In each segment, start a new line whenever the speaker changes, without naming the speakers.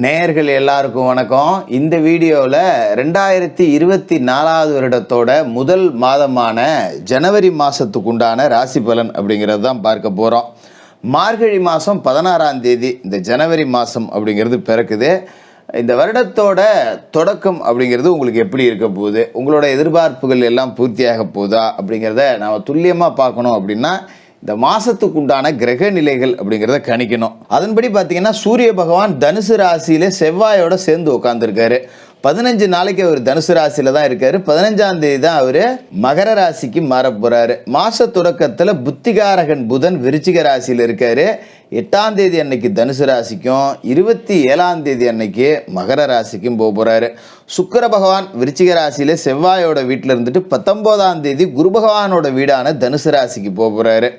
நேயர்கள் எல்லாருக்கும் வணக்கம். இந்த வீடியோவில் 2024 வருடத்தோட முதல் மாதமான ஜனவரி மாதத்துக்கு உண்டான ராசி பலன் அப்படிங்கிறது தான் பார்க்க போகிறோம். மார்கழி மாதம் 16ஆம் தேதி இந்த ஜனவரி மாதம் அப்படிங்கிறது பிறக்குது. இந்த வருடத்தோட தொடக்கம் அப்படிங்கிறது உங்களுக்கு எப்படி இருக்க போகுது, உங்களோட எதிர்பார்ப்புகள் எல்லாம் பூர்த்தியாக போகுதா அப்படிங்கிறத நாம் துல்லியமாக பார்க்கணும். அப்படின்னா இந்த மாதத்துக்கு உண்டான கிரக நிலைகள் அப்படிங்கிறத கணிக்கணும். அதன்படி பார்த்தீங்கன்னா சூரிய பகவான் தனுசு ராசியில் செவ்வாயோட சேர்ந்து உட்காந்துருக்காரு. 15 நாளைக்கு அவர் தனுசு ராசியில் தான் இருக்காரு. 15ஆம் தேதி தான் அவர் மகர ராசிக்கு மாற போகிறாரு. மாத தொடக்கத்தில் புத்திகாரகன் புதன் விருச்சிக ராசியில் இருக்காரு. 8ஆம் தேதி அன்னைக்கு தனுசு ராசிக்கும் 27ஆம் தேதி அன்னைக்கு மகர ராசிக்கும் போக போகிறாரு. சுக்கிர பகவான் விருச்சிக ராசியில் செவ்வாயோட வீட்டில் இருந்துட்டு 19ஆம் தேதி குரு பகவானோட வீடான தனுசு ராசிக்கு போக போகிறாரு.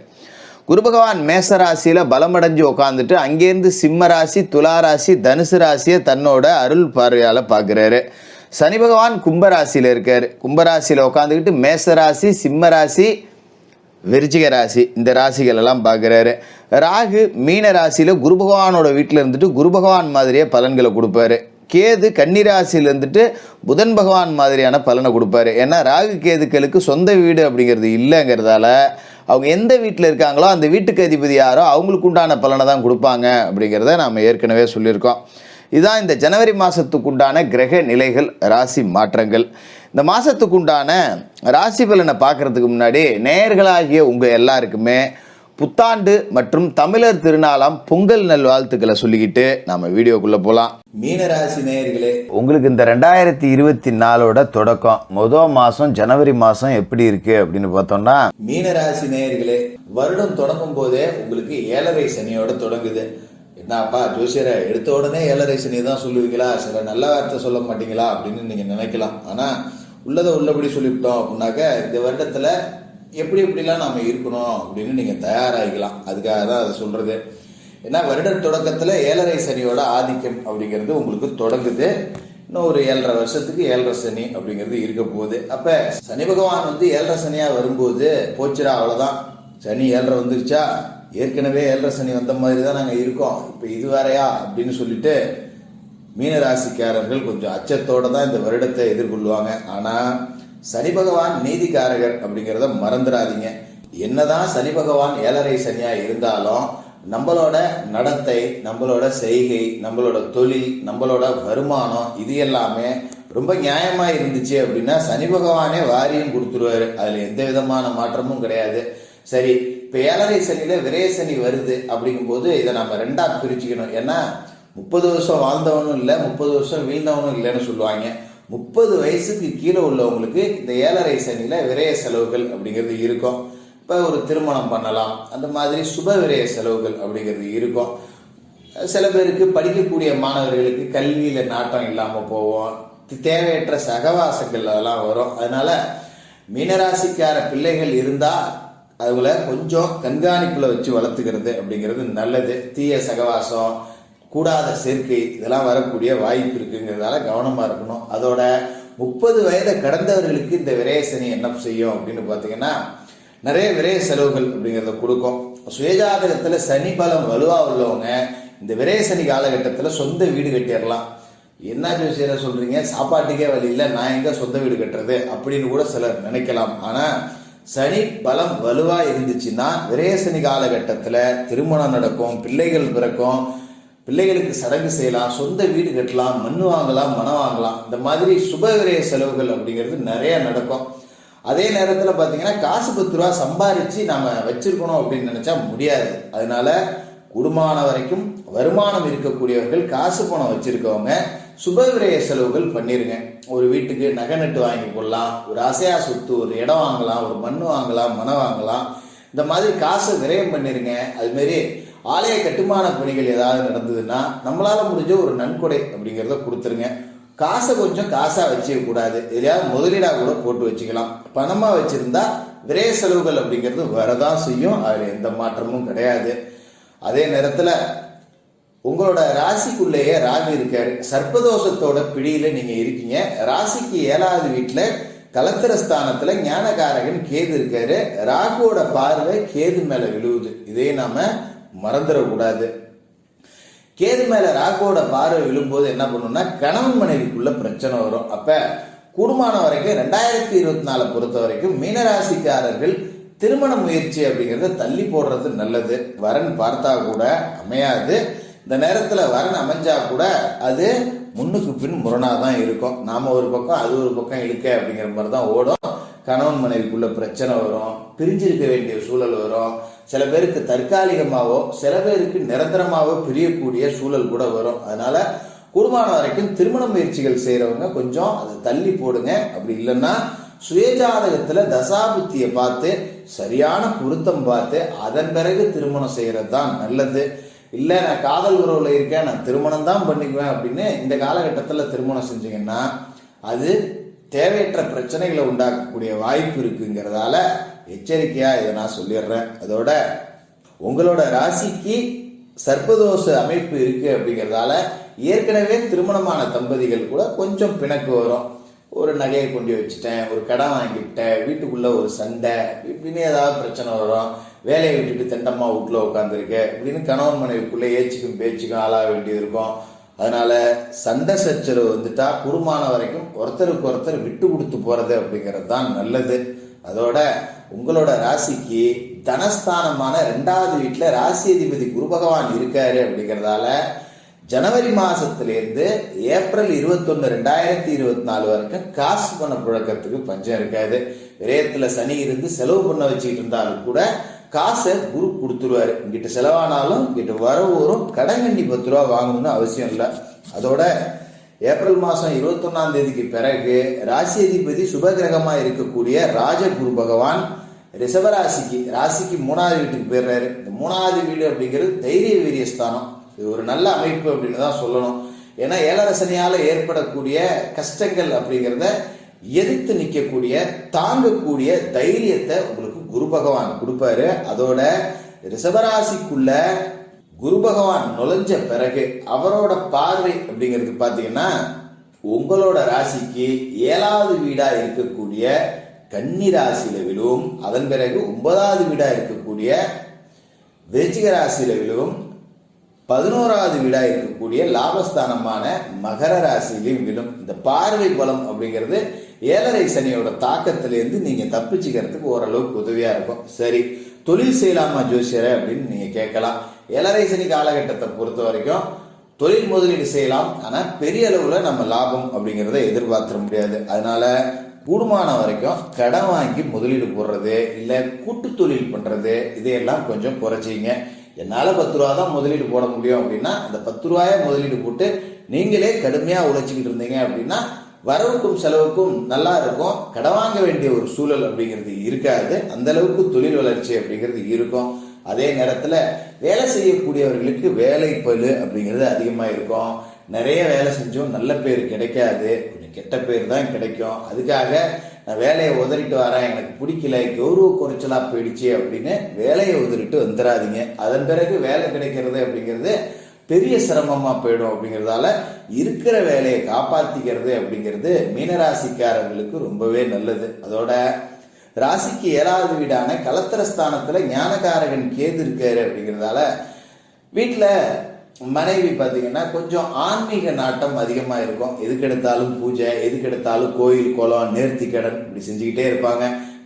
குரு பகவான் மேச ராசியில் பலமடைஞ்சு உட்காந்துட்டு அங்கேருந்து சிம்ம ராசி, துலா ராசி, தனுசு ராசியை தன்னோட அருள் பார்வையால் பார்க்குறாரு. சனி பகவான் கும்பராசியில் இருக்கார். கும்பராசியில் உட்காந்துக்கிட்டு மேச ராசி, சிம்ம ராசி, விருச்சிக ராசி இந்த ராசிகள் எல்லாம் பார்க்குறாரு. ராகு மீன ராசியில் குரு பகவானோட வீட்டில் இருந்துட்டு குரு பகவான் மாதிரியே பலன்களை கொடுப்பாரு. கேது கன்னி ராசியில் இருந்துட்டு புதன் பகவான் மாதிரியான பலனை கொடுப்பாரு. ஏன்னா ராகு கேதுக்களுக்கு சொந்த வீடு அப்படிங்கிறது இல்லைங்கிறதால அவங்க எந்த வீட்டில் இருக்காங்களோ அந்த வீட்டுக்கு அதிபதி யாரோ அவங்களுக்கு உண்டான பலனை தான் கொடுப்பாங்க அப்படிங்கிறத நாம் ஏற்கனவே சொல்லியிருக்கோம். இதுதான் இந்த ஜனவரி மாதத்துக்கு உண்டான கிரக நிலைகள், ராசி மாற்றங்கள். இந்த மாதத்துக்கு உண்டான ராசி பலனை பார்க்குறதுக்கு முன்னாடி நேயர்களாகிய உங்கள் எல்லாருக்குமே புத்தாண்டு மற்றும் தமிழர் திருநாளாம் பொங்கல் நல்வாழ்த்துக்களை சொல்லிக்கிட்டு நம்ம வீடியோக்குள்ளே போகலாம். மீனராசி நேயர்களே, உங்களுக்கு இந்த 2024 தொடக்கம் முதல் மாதம் ஜனவரி மாதம் எப்படி இருக்கு அப்படின்னு பார்த்தோம்னா, மீனராசி நேயர்களே, வருடம் தொடங்கும் போதே உங்களுக்கு 7.5 சனியோட தொடங்குது. என்னப்பா ஜோசியரை எடுத்த உடனே 7.5 சனி தான் சொல்லுவீங்களா, சில நல்ல வார்த்தை சொல்ல மாட்டீங்களா அப்படின்னு நீங்கள் நினைக்கலாம். ஆனால் உள்ளதை உள்ளபடி சொல்லிவிட்டோம் அப்படின்னாக்க இந்த வருடத்தில் எப்படி எப்படிலாம் நாம் இருக்கணும் அப்படின்னு நீங்கள் தயாராகிக்கலாம். அதுக்காக தான் அதை சொல்கிறது. ஏன்னா வருட தொடக்கத்தில் 7.5 சனியோட ஆதிக்கம் அப்படிங்கிறது உங்களுக்கு தொடங்குது. இன்னும் ஒரு 7.5 வருஷத்துக்கு 7.5 சனி அப்படிங்கிறது இருக்க போகுது. அப்போ சனி பகவான் 7.5 சனியாக வரும்போது போச்சுரா அவ்வளோதான், சனி 7.5 வந்துருச்சா, ஏற்கனவே 7.5 சனி வந்த மாதிரி தான் நாங்கள் இருக்கோம், இப்போ இது வேறையா அப்படின்னு சொல்லிட்டு மீனராசிக்காரர்கள் கொஞ்சம் அச்சத்தோடு தான் இந்த வருடத்தை எதிர்கொள்வாங்க. ஆனால் சனி பகவான் நீதிக்காரகர் அப்படிங்கிறத மறந்துடாதீங்க. என்னதான் சனி பகவான் 7.5 சனியா இருந்தாலும் நம்மளோட நடத்தை, நம்மளோட செய்கை, நம்மளோட தொழில், நம்மளோட வருமானம் இது எல்லாமே ரொம்ப நியாயமா இருந்துச்சு அப்படின்னா சனி பகவானே வாரியும் கொடுத்துருவாரு. அதுல எந்த விதமான மாற்றமும் கிடையாது. சரி, இப்ப 7.5 சனியில விரய சனி வருது அப்படிங்கும்போது இதை நம்ம 2ஆ பிரிச்சுக்கணும். ஏன்னா 30 வருஷம் வாழ்ந்தவனும் இல்லை, 30 வருஷம் வீழ்ந்தவனும் இல்லைன்னு சொல்லுவாங்க. 30 வயசுக்கு கீழே உள்ளவங்களுக்கு இந்த 7.5 சனியில விரய செலவுகள் அப்படிங்கிறது இருக்கும். இப்போ ஒரு திருமணம் பண்ணலாம், அந்த மாதிரி சுப விரய செலவுகள் அப்படிங்கிறது இருக்கும். சில பேருக்கு படிக்கக்கூடிய மாணவர்களுக்கு கல்வியில் நாட்டம் இல்லாமல் போவோம், தேவையற்ற சகவாசங்கள் அதெல்லாம் வரும். அதனால மீனராசிக்கார பிள்ளைகள் இருந்தால் அதுல கொஞ்சம் கண்காணிப்பில் வச்சு வளர்த்துக்கிறது அப்படிங்கிறது நல்லது. தீய சகவாசம், கூடாத சேர்க்கை இதெல்லாம் வரக்கூடிய வாய்ப்பு இருக்குங்கிறதால கவனமாக இருக்கணும். அதோட 30 வயதை கடந்தவர்களுக்கு இந்த விரயசனி என்ன செய்யும் அப்படின்னு பார்த்தீங்கன்னா நிறைய விரய செலவுகள் அப்படிங்கிறத கொடுக்கும். சுயஜாதகத்தில் சனி பலம் வலுவாக உள்ளவங்க இந்த விரயசனி காலகட்டத்தில் சொந்த வீடு கட்டிடலாம். என்ன ஜோசியரை சொல்றீங்க, சாப்பாட்டுக்கே வழி இல்லை, நான் எங்கே சொந்த வீடு கட்டுறது அப்படின்னு கூட சிலர் நினைக்கலாம். ஆனால் சனி பலம் வலுவாக இருந்துச்சுன்னா விரயசனி காலகட்டத்தில் திருமணம் நடக்கும், பிள்ளைகள் பிறக்கும், பிள்ளைகளுக்கு சடங்கு செய்யலாம், சொந்த வீடு கட்டலாம், மண் வாங்கலாம், மனம் வாங்கலாம். இந்த மாதிரி சுப விரய செலவுகள் அப்படிங்கிறது நிறைய நடக்கும். அதே நேரத்தில் பார்த்தீங்கன்னா காசு 10 ரூபா சம்பாரிச்சு நாம வச்சிருக்கணும் அப்படின்னு நினைச்சா முடியாது. அதனால குடும்பமான வரைக்கும் வருமானம் இருக்கக்கூடியவர்கள் காசு பணம் வச்சிருக்கவங்க சுப விரய செலவுகள் பண்ணிருங்க. ஒரு வீட்டுக்கு நகை நட்டு வாங்கி போடலாம், ஒரு அசையா சொத்து, ஒரு இடம் வாங்கலாம், ஒரு மண் வாங்கலாம், மனம் வாங்கலாம். இந்த மாதிரி காசை விரயம் பண்ணிருங்க. அதுமாரி ஆலய கட்டுமான பணிகள் ஏதாவது நடந்ததுன்னா நம்மளால முடிஞ்ச ஒரு நன்கொடை அப்படிங்கிறத கொடுத்துருங்க. காசை கொஞ்சம் காசா வச்சுக்க கூடாது, எதையாவது முதலீடாக கூட போட்டு வச்சுக்கலாம். பணமா வச்சிருந்தா விரய செலவுகள் அப்படிங்கிறது வரதான் செய்யும், அதுல எந்த மாற்றமும் கிடையாது. அதே நேரத்துல உங்களோட ராசிக்குள்ளேயே ராகு இருக்காரு. சர்ப்பதோஷத்தோட பிடியில நீங்க இருக்கீங்க. ராசிக்கு 7வது வீட்டுல கலத்திரஸ்தானத்துல ஞானகாரகன் கேது இருக்காரு. ராகுவோட பார்வை கேது மேல விழுவுது, இதே நாம மறந்துடக்கூடாது. கேது மேல ராகுவோட பார்வை விழும்போது என்ன பண்ணும்னா கணவன் மனைவிக்குள்ள பிரச்சனை வரும். அப்ப கூடுமான வரைக்கும் 2024 பொறுத்த வரைக்கும் மீனராசிக்காரர்கள் திருமண முயற்சி அப்படிங்கிறத தள்ளி போடுறது நல்லது. வரன் பார்த்தா கூட அமையாது. இந்த நேரத்துல வரன் அமைஞ்சா கூட அது முன்னுக்கு பின் முரணாதான் இருக்கும். நாம ஒரு பக்கம் அது ஒரு பக்கம் இழுக்க அப்படிங்கிற மாதிரி தான் ஓடும். கணவன் மனைவிக்குள்ள பிரச்சனை வரும், பிரிஞ்சிருக்க வேண்டிய சூழல் வரும். சில பேருக்கு தற்காலிகமாவோ சில பேருக்கு நிரந்தரமாவோ பிரியக்கூடிய சூழல் கூட வரும். அதனால கூடுமான வரைக்கும் திருமண முயற்சிகள் செய்யறவங்க கொஞ்சம் அதை தள்ளி போடுங்க. அப்படி இல்லைன்னா சுயஜாதகத்துல தசாபுத்தியை பார்த்து சரியான பொருத்தம் பார்த்து அதன் பிறகு திருமணம் செய்யறது தான் நல்லது. இல்லை நான் காதல் உறவுல இருக்கேன், நான் திருமணம் தான் பண்ணிக்குவேன் அப்படின்னு இந்த காலகட்டத்தில் திருமணம் செஞ்சீங்கன்னா அது தேவையற்ற பிரச்சனைகளை உண்டாக்கக்கூடிய வாய்ப்பு இருக்குங்கிறதால எச்சரிக்கையா இதை நான் சொல்லிடுறேன். அதோட உங்களோட ராசிக்கு சர்ப்பதோஷ அமைப்பு இருக்கு அப்படிங்கிறதால ஏற்கனவே திருமணமான தம்பதிகள் கூட கொஞ்சம் பிணக்கு வரும். ஒரு நகையை கொண்டு வச்சுட்டேன், ஒரு கடன் வாங்கிவிட்டேன், வீட்டுக்குள்ள ஒரு சண்டை இப்படின்னு ஏதாவது பிரச்சனை வரும். வேலையை விட்டுட்டு தெண்டம்மா வீட்டில் உட்காந்துருக்கு இப்படின்னு கணவன் மனைவிக்குள்ளே ஏச்சுக்கும் பேச்சுக்கும் ஆளாக வேண்டியது இருக்கும். அதனால சண்டை சச்சரவு வந்துட்டா குடும்பமான வரைக்கும் ஒருத்தருக்கு ஒருத்தர் விட்டு கொடுத்து போறது அப்படிங்கிறது தான் நல்லது. அதோட உங்களோட ராசிக்கு தனஸ்தானமான 2வது வீட்டுல ராசி அதிபதி குரு பகவான் இருக்காரு அப்படிங்கிறதால ஜனவரி மாசத்திலிருந்து ஏப்ரல் 21, 2024 வரைக்கும் காசு பண்ண புழக்கத்துக்கு பஞ்சம் இருக்காது. விரயத்துல சனி இருந்து செலவு பண்ண வச்சுக்கிட்டு இருந்தாலும் கூட காசை குரு கொடுத்துருவாரு. இங்கிட்ட செலவானாலும் இங்கிட்ட வரவு வரும். கடங்கண்டி 10 ரூபா வாங்கணும்னு அவசியம் இல்லை. அதோட ஏப்ரல் மாதம் 21ஆம் தேதிக்கு பிறகு ராசி அதிபதி சுபகிரகமா இருக்கக்கூடிய ராஜகுரு பகவான் ரிஷபராசிக்கு ராசிக்கு 3வது வீட்டுக்கு போயிடுறாரு. இந்த 3வது வீடு அப்படிங்கிறது தைரிய வீரிய ஸ்தானம். இது ஒரு நல்ல அமைப்பு அப்படின்னு தான் சொல்லணும். ஏன்னா ஏழரை சனியால ஏற்படக்கூடிய கஷ்டங்கள் அப்படிங்கிறத எதிர்த்து நிற்கக்கூடிய தாங்கக்கூடிய தைரியத்தை உங்களுக்கு குரு பகவான் கொடுப்பாரு. அதோட ரிஷபராசிக்குள்ள குரு பகவான் நுழைஞ்ச பிறகு அவரோட பார்வை அப்படிங்கிறது பார்த்தீங்கன்னா உங்களோட ராசிக்கு 7வது வீடா இருக்கக்கூடிய கன்னி ராசியில விழுவும். அதன் பிறகு 9வது வீடா இருக்கக்கூடிய விருச்சிக ராசியில விழுவும். 11வது வீடா இருக்கக்கூடிய லாபஸ்தானமான மகர ராசியிலையும் விழும். இந்த பார்வை பலம் அப்படிங்கிறது 7.5 சனியோட தாக்கத்திலிருந்து நீங்க தப்பிச்சுக்கிறதுக்கு ஓரளவுக்கு உதவியா இருக்கும். சரி, தொழில் செய்யலாமா ஜோசியரை அப்படின்னு நீங்க கேட்கலாம். 7.5 சனி காலகட்டத்தை பொறுத்த வரைக்கும் தொழில் முதலீடு செய்யலாம், ஆனா பெரிய அளவுல நம்ம லாபம் அப்படிங்கிறத எதிர்பார்த்திட முடியாது. அதனால கூடுமான வரைக்கும் கடன் வாங்கி முதலீடு போடுறது இல்லை கூட்டு தொழில் பண்றது இதையெல்லாம் கொஞ்சம் குறைச்சிங்க. என்னால் 10 ரூபா தான் முதலீடு போட முடியும் அப்படின்னா அந்த 10 ரூபாய முதலீடு போட்டு நீங்களே கடுமையாக உழைச்சிக்கிட்டு இருந்தீங்க அப்படின்னா வரவுக்கும் செலவுக்கும் நல்லா இருக்கும். கடன் வாங்க வேண்டிய ஒரு சூழல் அப்படிங்கிறது இருக்காது. அந்த அளவுக்கு தொழில் வளர்ச்சி அப்படிங்கிறது இருக்கும். அதே நேரத்தில் வேலை செய்யக்கூடியவர்களுக்கு வேலை பளு அப்படிங்கிறது அதிகமாக இருக்கும். நிறைய வேலை செஞ்சும் நல்ல பேர் கிடைக்காது, கொஞ்சம் கெட்ட பேர் தான் கிடைக்கும். அதுக்காக நான் வேலையை உதறிட்டு வரேன், எனக்கு பிடிக்கல, கௌரவ குறைச்சலா போயிடுச்சு அப்படின்னு வேலையை உதறிட்டு வந்துடாதீங்க. அதன் பிறகு வேலை கிடைக்கிறது அப்படிங்கிறது பெரிய சிரமமா போயிடும். அப்படிங்கிறதால இருக்கிற வேலையை காப்பாத்திக்கிறது அப்படிங்கிறது மீனராசிக்காரர்களுக்கு ரொம்பவே நல்லது. அதோட ராசிக்கு 7வது வீடான கலத்திரஸ்தானத்துல ஞானகாரகன் கேது இருக்காரு. அப்படிங்கிறதால வீட்டுல மனைவி பார்த்தீங்கன்னா கொஞ்சம் ஆன்மீக நாட்டம் அதிகமாக இருக்கும். எதுக்கு எடுத்தாலும் பூஜை, எதுக்கு எடுத்தாலும் கோயில் குளம் நேர்த்தி கடன் இப்படி செஞ்சுக்கிட்டே இருப்பாங்க.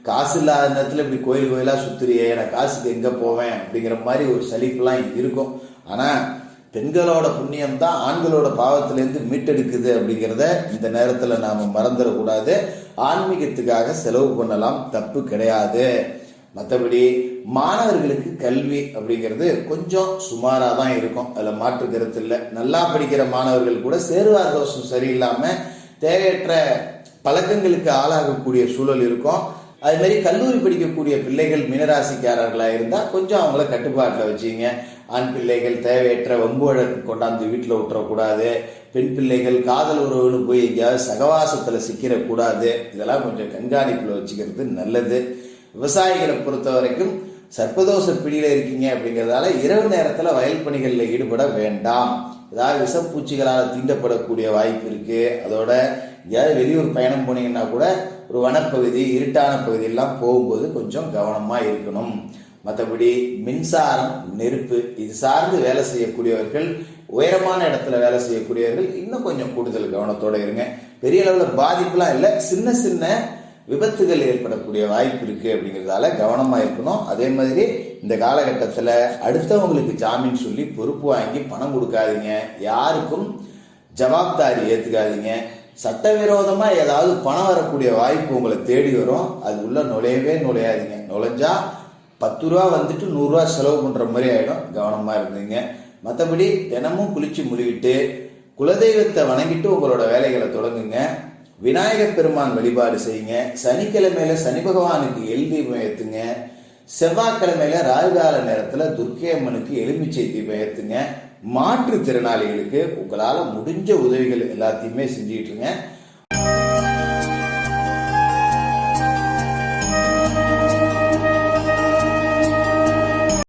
காசு இல்லாத நேரத்தில் இப்படி கோயில் கோயிலாக சுத்துறியே, நான் காசுக்கு எங்கே போவேன் அப்படிங்கிற மாதிரி ஒரு சலிப்புலாம் இருக்கும். ஆனால் பெண்களோட புண்ணியம் தான் ஆண்களோட பாவத்திலேருந்து மீட்டெடுக்குது அப்படிங்கிறத இந்த நேரத்தில் நாம் மறந்துடக்கூடாது. ஆன்மீகத்துக்காக செலவு பண்ணலாம், தப்பு கிடையாது. மற்றபடி மாணவர்களுக்கு கல்வி அப்படிங்கிறது கொஞ்சம் சுமாராக தான் இருக்கும், அதில் மாற்று கருத்து இல்லை. நல்லா படிக்கிற மாணவர்கள் கூட சேருவார் தோஷம் சரியில்லாமல் தேவையற்ற பழக்கங்களுக்கு ஆளாகக்கூடிய சூழல் இருக்கும். அது மாதிரி கல்லூரி படிக்கக்கூடிய பிள்ளைகள் மீனராசிக்காரர்களாக இருந்தால் கொஞ்சம் அவங்கள கட்டுப்பாட்டில் வச்சுங்க. ஆண் பிள்ளைகள் தேவையற்ற வம்பு வழக்கு கொண்டாந்து வீட்டில் விட்டுறக்கூடாது. பெண் பிள்ளைகள் காதல் உறவுன்னு போய் எங்கேயாவது சகவாசத்தில் சிக்கிடக்கூடாது. இதெல்லாம் கொஞ்சம் கண்காணிப்பில் வச்சுக்கிறது நல்லது. விவசாயிகளை பொறுத்த வரைக்கும் சர்ப்பதோஷ பிடியில இருக்கீங்க அப்படிங்கிறதால இரவு நேரத்தில் வயல் பணிகளில் ஈடுபட வேண்டாம். ஏதாவது விஷப்பூச்சிகளால் தீண்டப்படக்கூடிய வாய்ப்பு இருக்கு. அதோட எங்கேயாவது வெளியூர் பயணம் போனீங்கன்னா கூட ஒரு வனப்பகுதி, இருட்டான பகுதியெல்லாம் போகும்போது கொஞ்சம் கவனமா இருக்கணும். மற்றபடி மின்சாரம், நெருப்பு இது சார்ந்து வேலை செய்யக்கூடியவர்கள் உயரமான இடத்துல வேலை செய்யக்கூடியவர்கள் இன்னும் கொஞ்சம் கூடுதல் கவனத்தோட இருங்க. பெரிய அளவில் பாதிப்புலாம் இல்லை, சின்ன சின்ன விபத்துகள் ஏற்படக்கூடிய வாய்ப்பு இருக்கு அப்படிங்கிறதால கவனமா இருக்கணும். அதே மாதிரி இந்த காலகட்டத்தில் அடுத்தவங்களுக்கு ஜாமீன் சொல்லி பொறுப்பு வாங்கி பணம் கொடுக்காதீங்க. யாருக்கும் ஜவாப்தாரி ஏத்துக்காதீங்க. சட்டவிரோதமா ஏதாவது பணம் வரக்கூடிய வாய்ப்பு உங்களை தேடி வரும், அது உள்ள நுழையாதீங்க. நுழைஞ்சா 10 ரூபா வந்துட்டு 100 ரூபா செலவு பண்ற மாதிரி ஆயிடும், கவனமா இருந்தீங்க. மற்றபடி தினமும் குளிச்சு முழுவிட்டு குலதெய்வத்தை வணங்கிட்டு உங்களோட வேலைகளை தொடங்குங்க. விநாயகர் பெருமான் வழிபாடு செய்யுங்க. சனிக்கிழமையில சனி பகவானுக்கு எள் தீபம் ஏத்துங்க. செவ்வாய்க்கிழமையில ராகுகால நேரத்துல துர்க்கை அம்மனுக்கு எலுமிச்சை தீபம் ஏத்துங்க. மாற்றுத்திறனாளிகளுக்கு உங்களால முடிஞ்ச உதவிகள் எல்லாத்தையுமே செஞ்சுக்கிட்டு இருங்க.